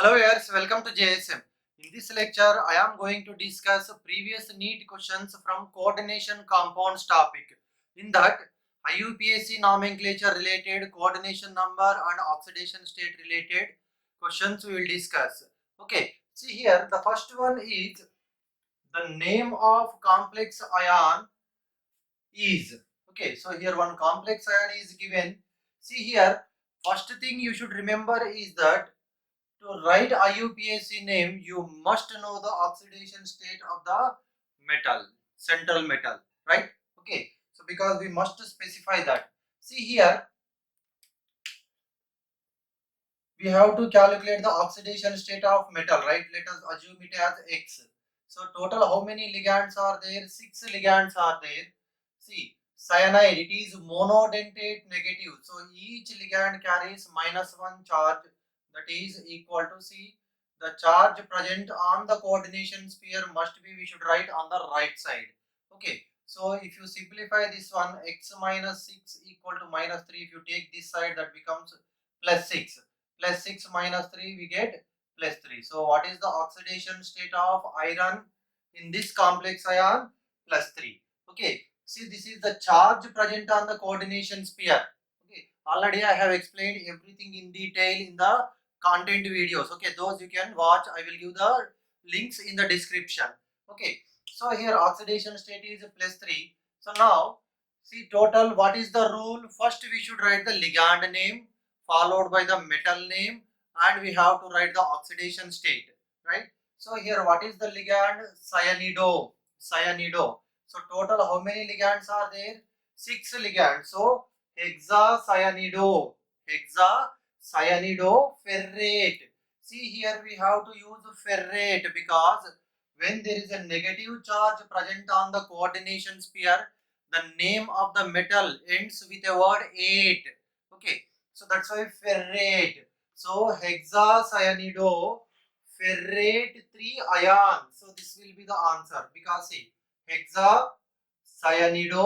Hello viewers, welcome to JSM. In this lecture, I am going to discuss previous NEET questions from coordination compounds topic. In that, IUPAC nomenclature related, coordination number and oxidation state related questions we will discuss. Okay, see here, the first one is the name of complex ion is. Okay, so here one complex ion is given. See here, first thing you should remember is that to write IUPAC name, you must know the oxidation state of the metal, central metal, right? Okay, so because we must specify that. See here, we have to calculate the oxidation state of metal, right? Let us assume it as X. So total how many ligands are there? 6 ligands are there. See, cyanide, it is monodentate negative. So each ligand carries -1 charge, that is equal to C. The charge present on the coordination sphere must be, we should write on the right side. Okay, so if you simplify this one, X minus 6 equal to -3. If you take this side, that becomes +6. +6 minus 3, we get +3. So what is the oxidation state of iron in this complex ion? +3. Okay, see, this is the charge present on the coordination sphere. Okay, already I have explained everything in detail in the content videos. Okay, those you can watch. I will give the links in the description. Okay, so here oxidation state is +3. So now see total, what is the rule? First we should write the ligand name followed by the metal name, and we have to write the oxidation state, right? So here what is the ligand? Cyanido. So total how many ligands are there? 6 ligands. So hexacyanidoferrate. See here we have to use ferrate because when there is a negative charge present on the coordination sphere, the name of the metal ends with a word ate. Okay, so that's why ferrate. So hexacyanido ferrate 3 ion. So this will be the answer because see hexacyanido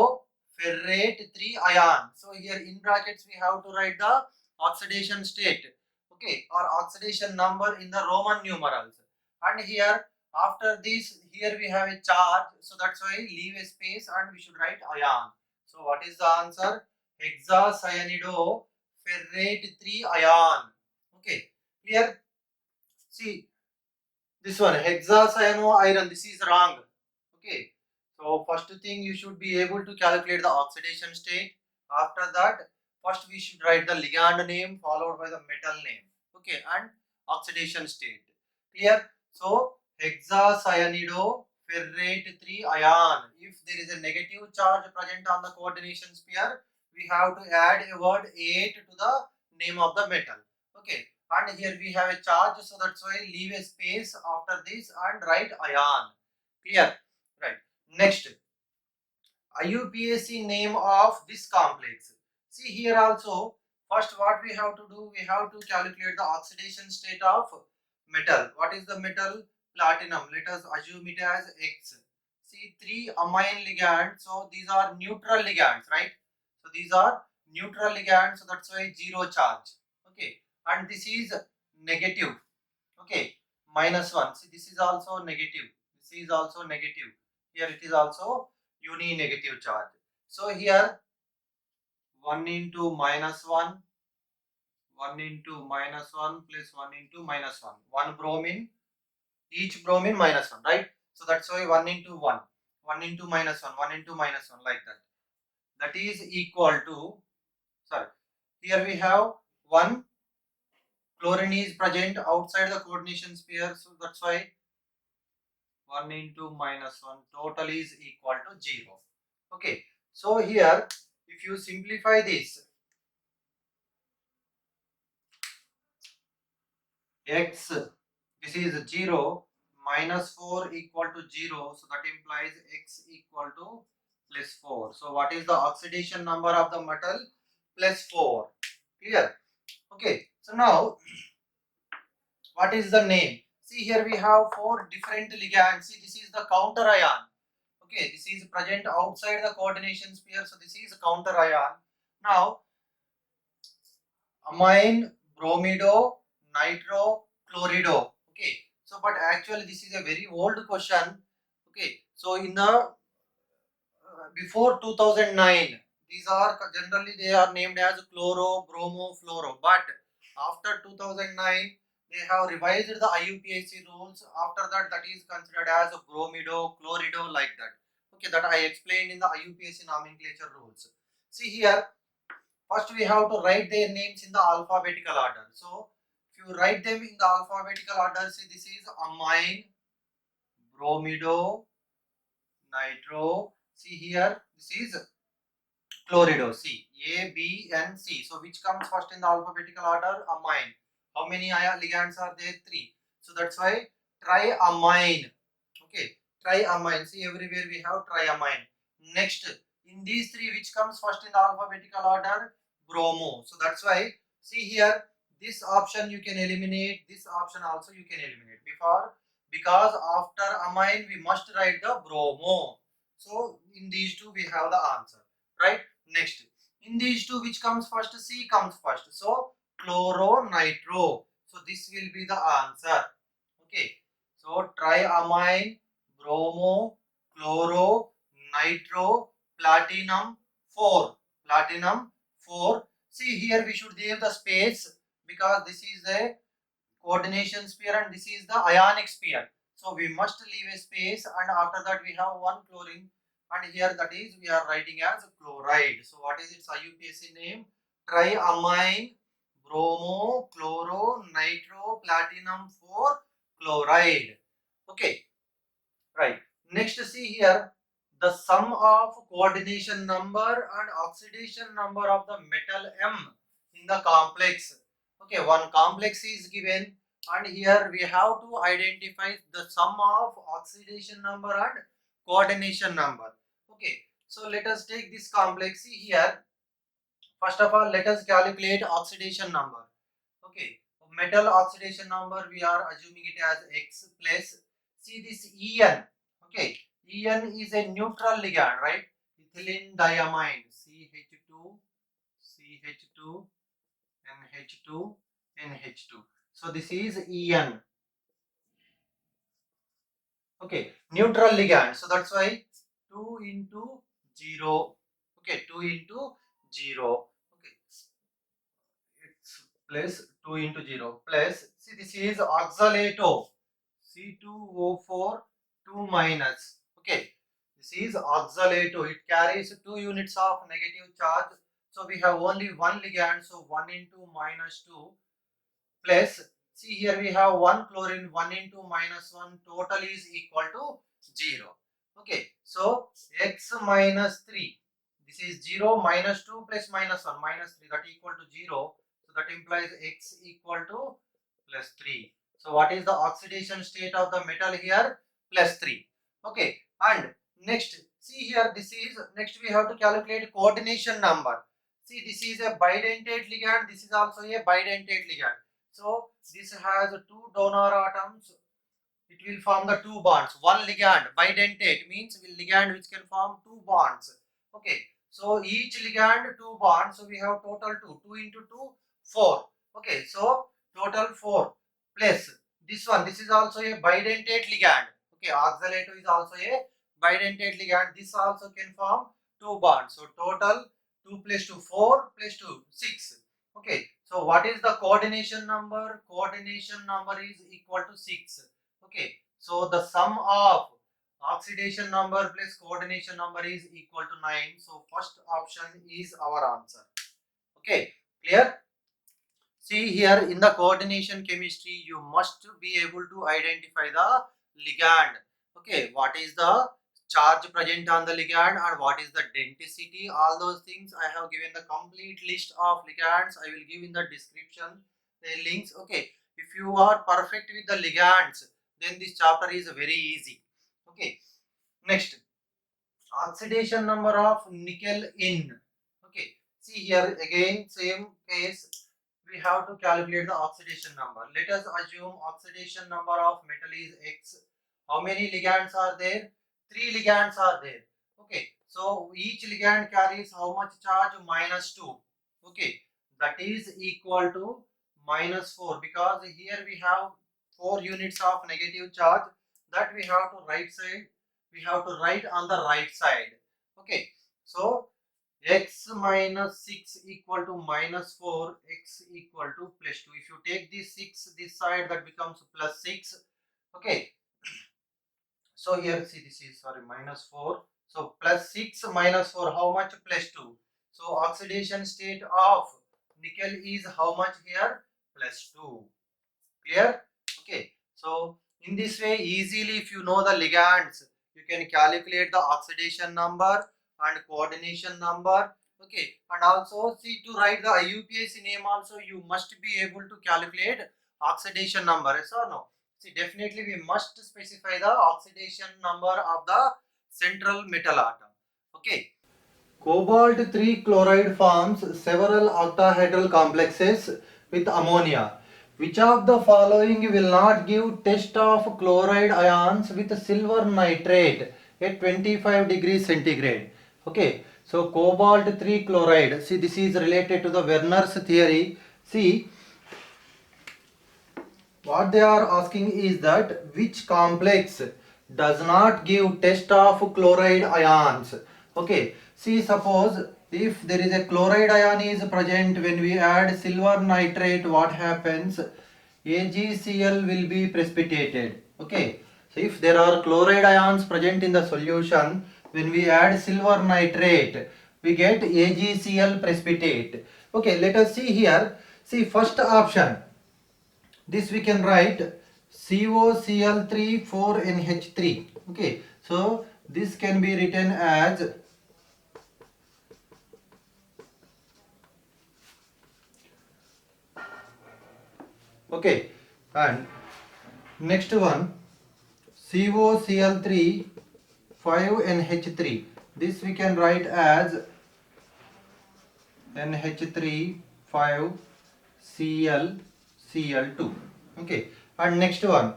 ferrate 3 ion. So here in brackets we have to write the oxidation state. Okay, or oxidation number in the Roman numerals. And here after this, here we have a charge. So that's why leave a space and we should write ion. So what is the answer? Hexacyanido ferrate 3 ion. Okay, clear? See this one hexacyano iron, this is wrong. Okay, so first thing you should be able to calculate the oxidation state. After that, first we should write the ligand name followed by the metal name. Okay, and oxidation state. Clear? So hexacyanido ferrate 3 ion. If there is a negative charge present on the coordination sphere, we have to add a word 8 to the name of the metal. Okay, and here we have a charge, so that's why leave a space after this and write ion. Clear? Right. Next, IUPAC name of this complex. See here also, first what we have to do, we have to calculate the oxidation state of metal. What is the metal? Platinum. Let us assume it as X. See 3 amine ligands, so these are neutral ligands, right? So these are neutral ligands, so that's why 0 charge. Okay, and this is negative. Okay, -1. See, this is also negative. This is also negative. Here it is also uni-negative charge. So here 1 into -1, 1 into -1 plus 1 into -1. 1 bromine, each bromine -1, right? So that's why 1 into 1, 1 into -1, 1 into -1, like that. That is equal to, sorry, here we have 1 chlorine is present outside the coordination sphere, so that's why 1 into -1 total is equal to 0. Okay, so here if you simplify this, x, this is 0, -4 equal to 0, so that implies x equal to +4. So what is the oxidation number of the metal? +4. Clear? Okay, so now what is the name? See here we have 4 different ligands. See, this is the counter ion. Okay, this is present outside the coordination sphere, so this is counter ion. Now amine, bromido, nitro, chlorido. Okay, so but actually this is a very old question. Okay, so in the before 2009, these are generally they are named as chloro, bromo, fluoro. But after 2009, they have revised the IUPAC rules. After that, that is considered as bromido, chlorido, like that. Okay, that I explained in the IUPAC nomenclature rules. See here, first we have to write their names in the alphabetical order. So if you write them in the alphabetical order, see this is amine, bromido, nitro. See here, this is chlorido. C. A, B, and C. So which comes first in the alphabetical order? Amine. How many ligands are there? 3. So that's why triamine. Okay. Triamine. See everywhere we have triamine. Next, in these three, which comes first in the alphabetical order? Bromo. So that's why, see here, this option you can eliminate. This option also you can eliminate. Because after amine, we must write the bromo. So in these two, we have the answer. Right? Next, in these two, which comes first? C comes first. So chloro nitro. So this will be the answer. Okay. So triamine, bromo, chloro, nitro, platinum 4. Platinum 4. See here we should give the space because this is a coordination sphere and this is the ionic sphere. So we must leave a space and after that we have one chlorine and here that is we are writing as chloride. So what is its IUPAC name? Triamine, bromo, chloro, nitro, platinum 4 chloride. Okay, right. Next see here the sum of coordination number and oxidation number of the metal M in the complex. Okay, one complex is given and here we have to identify the sum of oxidation number and coordination number. Okay, so let us take this complex. See here, first of all let us calculate oxidation number. Okay, metal oxidation number we are assuming it as X plus, see this En. Okay, En is a neutral ligand, right? Ethylene diamine, CH2, CH2, NH2, NH2. So this is En. Okay, neutral ligand. So that's why 2 into 0. Okay, 2 into 0. Okay, it's plus 2 into 0 plus, see this is oxalato. C2O4 2 minus. Okay, this is oxalato. It carries 2 units of negative charge. So we have only one ligand. So 1 into minus 2 plus. See here we have one chlorine. 1 into minus 1. Total is equal to 0. Okay, so x minus 3. This is 0 minus 2 plus minus 1 minus 3 that equal to 0. So that implies x equal to plus 3. So what is the oxidation state of the metal here? Plus 3. Okay, and next see here this is next we have to calculate coordination number. See this is a bidentate ligand, this is also a bidentate ligand. So this has two donor atoms, it will form the two bonds. One ligand, bidentate means ligand which can form two bonds. Okay, so each ligand two bonds, so we have total 2 into 2 4. Okay, so total 4 plus this one, this is also a bidentate ligand. Okay, oxalato is also a bidentate ligand, this also can form two bonds. So total 2 plus 2 4 plus 2 6. Okay, so what is the coordination number? Coordination number is equal to 6. Okay, so the sum of oxidation number plus coordination number is equal to 9. So first option is our answer. Okay, clear? See here in the coordination chemistry, you must be able to identify the ligand. Okay, what is the charge present on the ligand and what is the denticity? All those things I have given the complete list of ligands. I will give in the description the links. Okay, if you are perfect with the ligands, then this chapter is very easy. Okay, next oxidation number of nickel in. Okay, see here again same case, we have to calculate the oxidation number. Let us assume oxidation number of metal is X. How many ligands are there? 3 ligands are there. Okay, so each ligand carries how much charge? Minus 2. Okay, that is equal to minus 4 because here we have 4 units of negative charge, that we have to write on the right side. Okay, so x minus 6 equal to minus 4, x equal to plus 2. If you take this 6 this side, that becomes plus 6. Okay, so here see, this is sorry minus 4. So plus 6 minus 4, how much? Plus 2. So oxidation state of nickel is how much here? Plus 2. Clear? Okay, so in this way, easily if you know the ligands, you can calculate the oxidation number and coordination number. Okay, and also see, to write the IUPAC name also, you must be able to calculate oxidation number. Yes or no? See, definitely we must specify the oxidation number of the central metal atom. Okay. Cobalt 3 chloride forms several octahedral complexes with ammonia. Which of the following will not give test of chloride ions with silver nitrate at 25 degrees centigrade? Okay, so cobalt 3 chloride. See, this is related to the Werner's theory. See, what they are asking is that which complex does not give test of chloride ions. Okay, see, suppose if there is a chloride ion is present, when we add silver nitrate, what happens? AgCl will be precipitated. Okay, so if there are chloride ions present in the solution, when we add silver nitrate, we get AgCl precipitate. Okay, let us see here. See, first option, this we can write COCl3 4NH3. Okay, so this can be written as okay, and next one COCl3 5NH3. This we can write as NH3 5 Cl2. Okay, and next one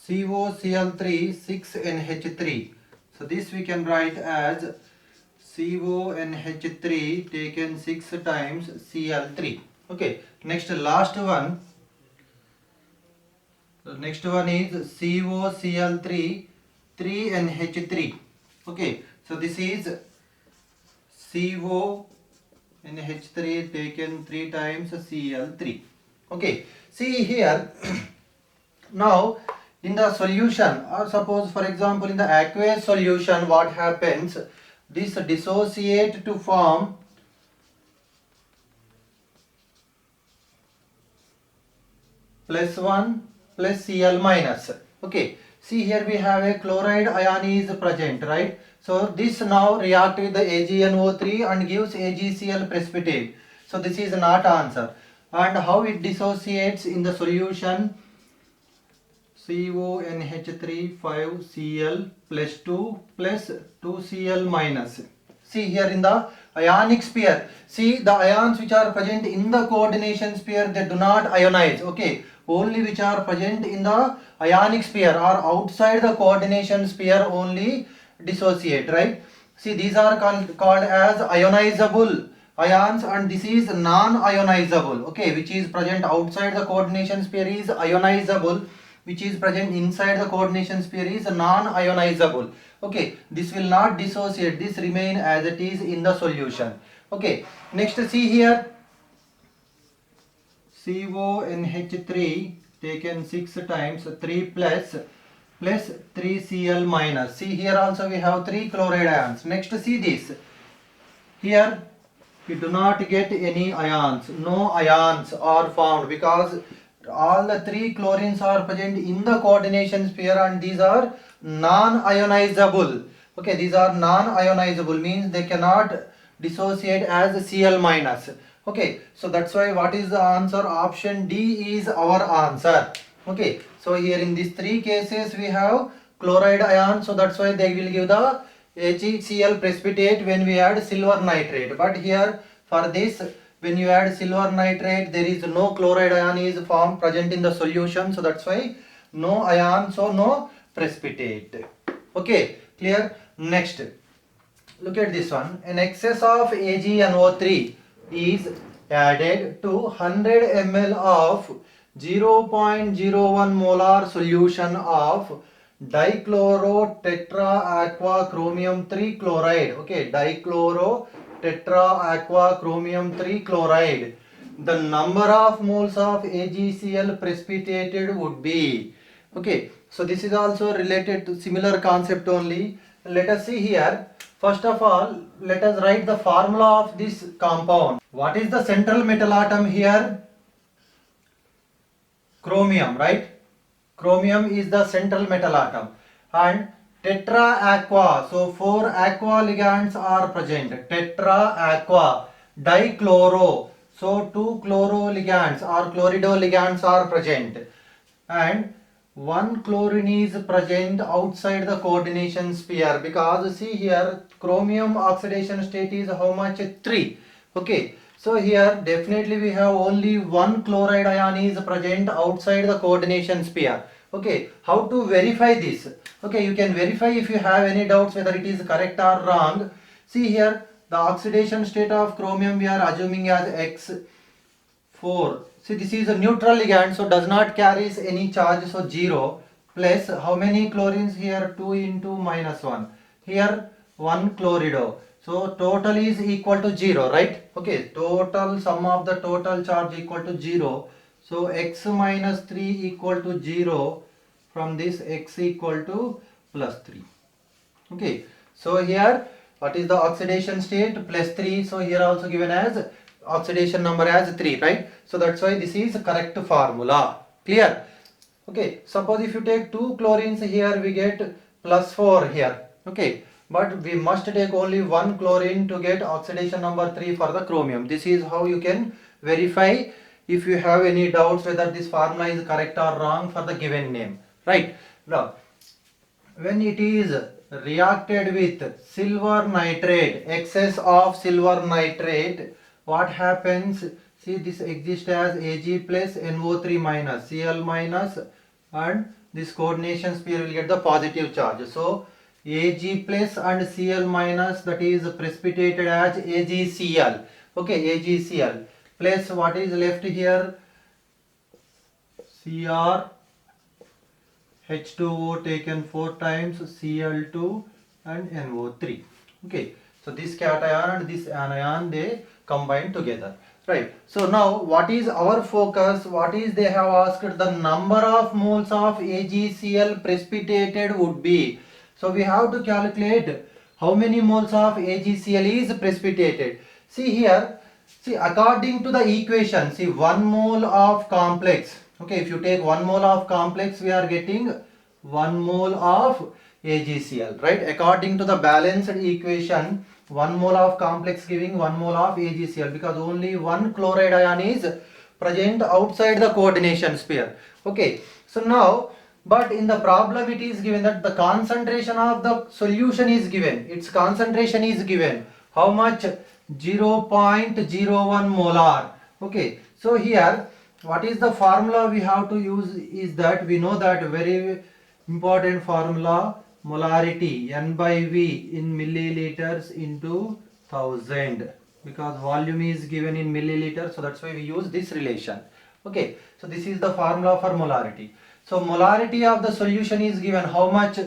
COCl3 6NH3. So this we can write as CONH3 taken 6 times Cl3. Okay, next last one. The next one is COCl3 3NH3. Okay, so this is CONH3 taken 3 times Cl3. Okay, see here. Now in the solution, or suppose for example in the aqueous solution, what happens? This dissociate to form +1 plus Cl minus. Okay, see here we have a chloride ion is present, right? So this now react with the AgNO3 and gives AgCl precipitate. So this is not answer. And how it dissociates in the solution? CONH3 5Cl plus 2 plus 2Cl minus. See here in the ionic sphere, see the ions which are present in the coordination sphere, they do not ionize. Okay, only which are present in the ionic sphere or outside the coordination sphere only dissociate, right? See, these are called as ionizable ions, and this is non-ionizable. Okay, which is present outside the coordination sphere is ionizable, which is present inside the coordination sphere is non-ionizable. Okay, this will not dissociate, this remain as it is in the solution. Okay, next see here CONH3 taken 6 times 3 plus 3Cl minus. See here also we have 3 chloride ions. Next see this, here we do not get any ions, no ions are formed because all the 3 chlorines are present in the coordination sphere and these are non-ionizable. Okay, these are non-ionizable means they cannot dissociate as Cl minus. Okay, so that's why what is the answer? Option D is our answer. Okay, so here in these 3 cases we have chloride ion, so that's why they will give the HCl precipitate when we add silver nitrate. But here for this, when you add silver nitrate, there is no chloride ion is formed present in the solution, so that's why no ion, so no precipitate. Okay, clear? Next, look at this one. An excess of AgNO3 is added to 100 ml of 0.01 molar solution of dichloro tetra aqua chromium 3 chloride. Okay, dichloro tetra aqua chromium 3 chloride. The number of moles of AgCl precipitated would be. Okay, so this is also related to similar concept only. Let us see here. First of all, let us write the formula of this compound. What is the central metal atom here? Chromium, right? Chromium is the central metal atom. And tetra aqua, so 4 aqua ligands are present. Tetra aqua, dichloro, so 2 chloro ligands or chlorido ligands are present. And one chlorine is present outside the coordination sphere, because see here chromium oxidation state is how much? 3. Okay, so here definitely we have only one chloride ion is present outside the coordination sphere. Okay, how to verify this? Okay, you can verify if you have any doubts whether it is correct or wrong. See here, the oxidation state of chromium we are assuming as X4. See, this is a neutral ligand, so does not carries any charge, so 0. Plus how many chlorines here? 2 into minus 1. Here 1 chlorido. So total is equal to 0, right? Okay, total sum of the total charge equal to 0. So x minus 3 equal to 0. From this x equal to plus 3. Okay, so here what is the oxidation state? Plus 3. So here also given as oxidation number as 3, right? So that's why this is correct formula. Clear? Okay, suppose if you take 2 chlorines here, we get plus 4 here. Okay, but we must take only 1 chlorine to get oxidation number 3 for the chromium. This is how you can verify if you have any doubts whether this formula is correct or wrong for the given name, right? Now, when it is reacted with silver nitrate, excess of silver nitrate, what happens? See, this exists as Ag plus NO3 minus, Cl minus, and this coordination sphere will get the positive charge. So Ag plus and Cl minus, that is precipitated as AgCl. Okay, AgCl plus what is left here? Cr H2O taken 4 times, Cl2 and NO3. Okay, so this cation and this anion, they combine together, right? So now what is our focus? What is they have asked? The number of moles of AgCl precipitated would be. So we have to calculate how many moles of AgCl is precipitated. See here, see according to the equation, see 1 mole of complex. Okay, if you take 1 mole of complex, we are getting 1 mole of AgCl, right? According to the balanced equation, 1 mole of complex giving 1 mole of AgCl, because only one chloride ion is present outside the coordination sphere. Okay, so now, but in the problem it is given that the concentration of the solution is given. Its concentration is given. How much? 0.01 molar. Okay, so here what is the formula we have to use is that we know that very important formula, molarity, N by V in milliliters into 1000, because volume is given in milliliters, so that's why we use this relation. Okay, so this is the formula for molarity. So molarity of the solution is given how much?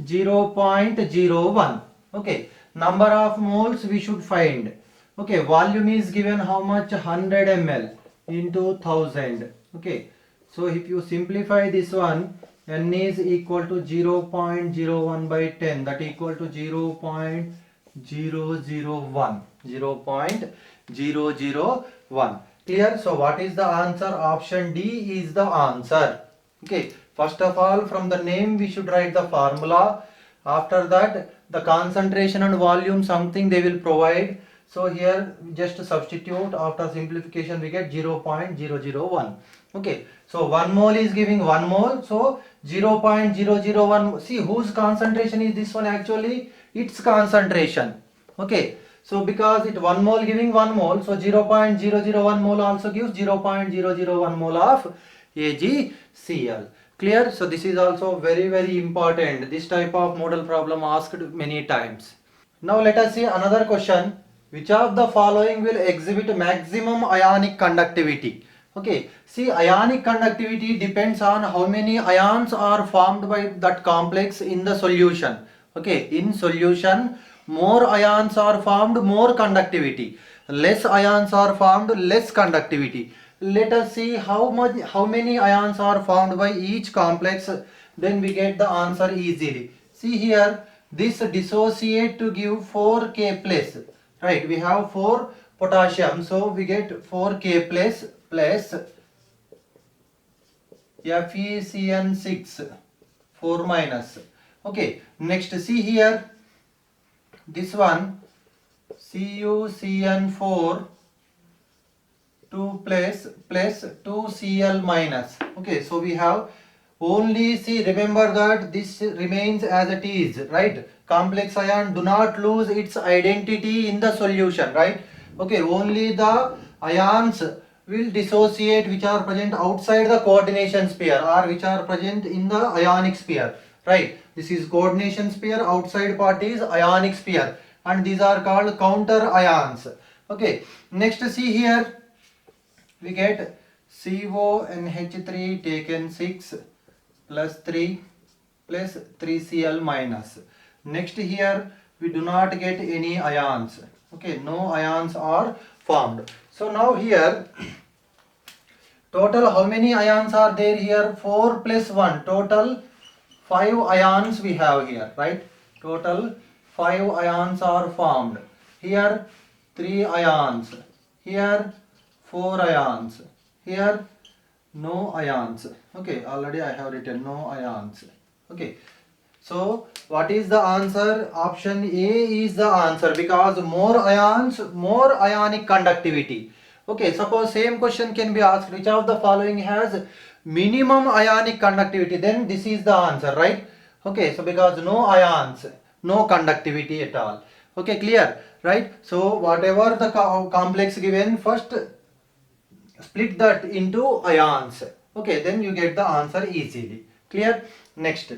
0.01. Okay, number of moles we should find. Okay, volume is given how much? 100 ml into 1000. Okay, so if you simplify this one, N is equal to 0.01 by 10, that equal to 0.001. 0.001. Clear? So what is the answer? Option D is the answer. Okay, first of all, from the name we should write the formula. After that, the concentration and volume, something they will provide. So here just substitute, after simplification we get 0.001. Okay, so 1 mole is giving 1 mole, so 0.001. see whose concentration is this one? Actually its concentration. Okay, so because it 1 mole giving 1 mole, so 0.001 mole also gives 0.001 mole of AgCl. Clear? So this is also very important. This type of model problem asked many times. Now let us see another question. Which of the following will exhibit maximum ionic conductivity? Okay, see, ionic conductivity depends on how many ions are formed by that complex in the solution. Okay, in solution, more ions are formed, more conductivity. Less ions are formed, less conductivity. Let us see how many ions are formed by each complex. Then we get the answer easily. See here, this dissociate to give 4K plus. Right, we have 4 potassium, so we get 4K plus FeCN6 4 minus. Okay, next see here, this one CuCN4 2 plus 2Cl minus. Okay, so we have only, see, remember that this remains as it is, right? Complex ion do not lose its identity in the solution, right? Okay, only the ions will dissociate which are present outside the coordination sphere or which are present in the ionic sphere, right? This is coordination sphere, outside part is ionic sphere, and these are called counter ions. Okay, next see here, we get CONH3 taken 6 plus 3 plus 3Cl minus. Next here we do not get any ions. Okay, no ions are formed. So now here total how many ions are there here? 4 plus 1, total 5 ions we have here, right? Total 5 ions are formed. Here 3 ions, here 4 ions, here no ions. Okay, already I have written no ions. Okay, so what is the answer? Option A is the answer, because more ions, more ionic conductivity. Okay, suppose same question can be asked, which of the following has minimum ionic conductivity? Then this is the answer, right? Okay, so because no ions, no conductivity at all. Okay, clear, right? So whatever the complex given, first split that into ions. Okay, then you get the answer easily. Clear? Next,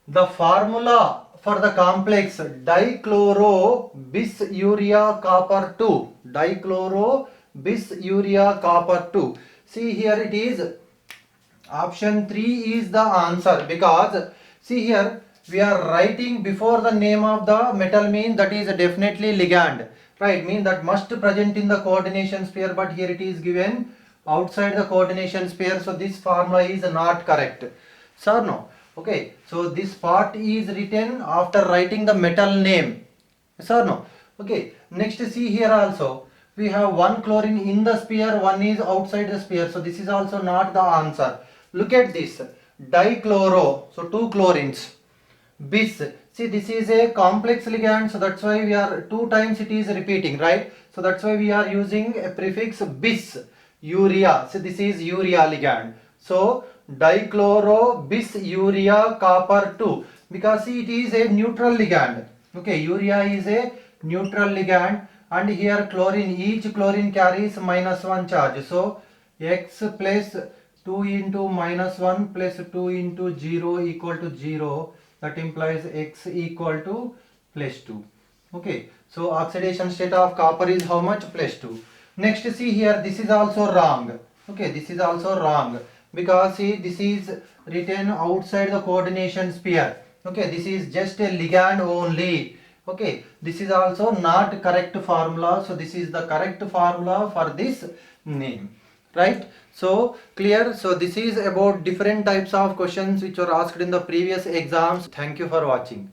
the formula for the complex dichloro bisurea copper 2. Dichloro bisurea copper 2. See here it is option 3 is the answer, because see here we are writing before the name of the metal, mean that is definitely ligand, right? Mean that must present in the coordination sphere, but here it is given outside the coordination sphere, so this formula is not correct. Sir, no. Okay, so this part is written after writing the metal name. Yes or no? Okay, next see here also we have one chlorine in the sphere, one is outside the sphere, so this is also not the answer. Look at this dichloro, so two chlorines, bis, see this is a complex ligand, so that's why we are two times it is repeating, right? So that's why we are using a prefix bis, urea, so this is urea ligand. So dichloro bisurea copper 2, because see it is a neutral ligand. Okay, urea is a neutral ligand, and here chlorine, each chlorine carries -1 charge, so x plus 2 into -1 plus 2 into 0 equal to 0, that implies x equal to +2. Okay, so oxidation state of copper is how much? +2. Next see here, this is also wrong. Okay, this is also wrong, because see this is written outside the coordination sphere. Okay, this is just a ligand only. Okay, this is also not correct formula, so this is the correct formula for this name, right? So clear. So this is about different types of questions which were asked in the previous exams. Thank you for watching.